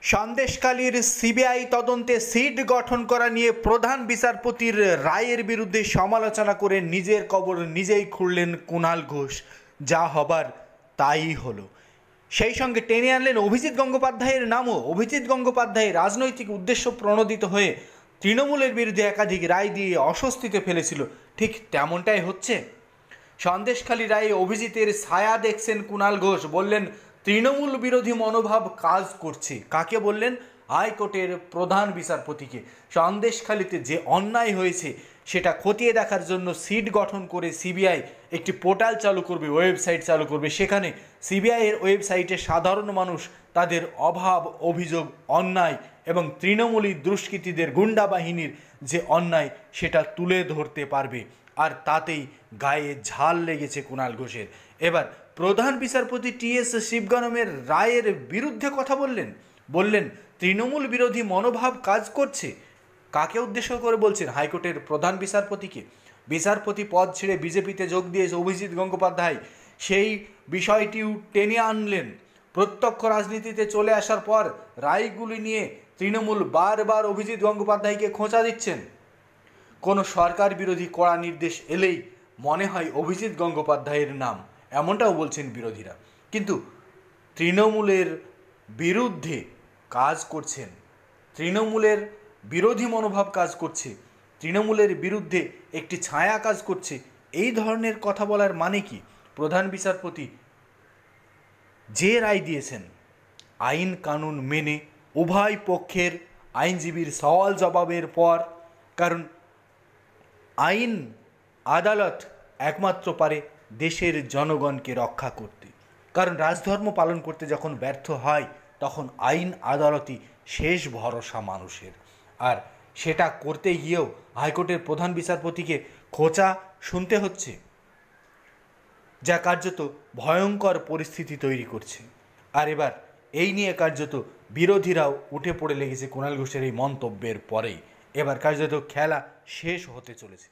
সন্দেশখালীর সিবিআই তদন্তে সিট গঠন করা নিয়ে প্রধান বিচারপতির রায়ের বিরুদ্ধে সমালোচনা করে নিজের কবর নিজেই খুঁড়লেন কুণাল ঘোষ। যা হবার তাই হলো। সেই সঙ্গে টেনে আনলেন অভিজিৎ গঙ্গোপাধ্যায়ের নামও। অভিজিৎ গঙ্গোপাধ্যায় রাজনৈতিক উদ্দেশ্য প্রণোদিত হয়ে তৃণমূলের বিরুদ্ধে একাধিক রায় দিয়ে অস্বস্তিতে ফেলেছিল, ঠিক তেমনটাই হচ্ছে। সন্দেশখালী রায়ে অভিজিতের ছায়া দেখছেন কুণাল ঘোষ। বললেন তৃণমূল বিরোধী মনোভাব কাজ করছে। কাকে বললেন? হাইকোর্টের প্রধান বিচারপতিকে। সন্দেশখালীতে যে অন্যায় হয়েছে সেটা খতিয়ে দেখার জন্য সিট গঠন করে সিবিআই একটি পোর্টাল চালু করবে, ওয়েবসাইট চালু করবে। সেখানে সিবিআইয়ের ওয়েবসাইটে সাধারণ মানুষ তাদের অভাব, অভিযোগ, অন্যায় এবং তৃণমূলী দুষ্কৃতীদের গুন্ডা বাহিনীর যে অন্যায় সেটা তুলে ধরতে পারবে। আর তাতেই গায়ে ঝাল লেগেছে কুণাল ঘোষের। এবার প্রধান বিচারপতি টি.এস. শিবগানমের রায়ের বিরুদ্ধে কথা বললেন তৃণমূল বিরোধী মনোভাব কাজ করছে। কাকে উদ্দেশ্য করে বলছেন? হাইকোর্টের প্রধান বিচারপতিকে। বিচারপতি পদ ছেড়ে বিজেপিতে যোগ দিয়েছে অভিজিৎ গঙ্গোপাধ্যায়, সেই বিষয়টিও টেনে আনলেন। প্রত্যক্ষ রাজনীতিতে চলে আসার পর রায়গুলি নিয়ে তৃণমূল বারবার অভিজিৎ গঙ্গোপাধ্যায়কে খোঁচা দিচ্ছেন। কোনো সরকার বিরোধী কড়া নির্দেশ এলেই মনে হয় অভিজিৎ গঙ্গোপাধ্যায়ের নাম, এমনটাও বলছেন বিরোধীরা। কিন্তু তৃণমূলের বিরুদ্ধে কাজ করছেন, তৃণমূলের বিরোধী মনোভাব কাজ করছে, তৃণমূলের বিরুদ্ধে একটি ছায়া কাজ করছে, এই ধরনের কথা বলার মানে কি? প্রধান বিচারপতি যে রায় দিয়েছেন আইন কানুন মেনে, উভয় পক্ষের আইনজীবীর সওয়াল জবাবের পর, কারণ আইন আদালত একমাত্র পারে দেশের জনগণকে রক্ষা করতে। কারণ রাজধর্ম পালন করতে যখন ব্যর্থ হয় তখন আইন আদালতই শেষ ভরসা মানুষের। আর সেটা করতে গিয়েও হাইকোর্টের প্রধান বিচারপতিকে খোঁচা শুনতে হচ্ছে, যা কার্যত ভয়ঙ্কর পরিস্থিতি তৈরি করছে। আর এবার এই নিয়ে কার্যত বিরোধীরাও উঠে পড়ে লেগেছে কুণাল ঘোষের এই মন্তব্যের পরেই। এবার কার্যত খেলা শেষ হতে চলেছে।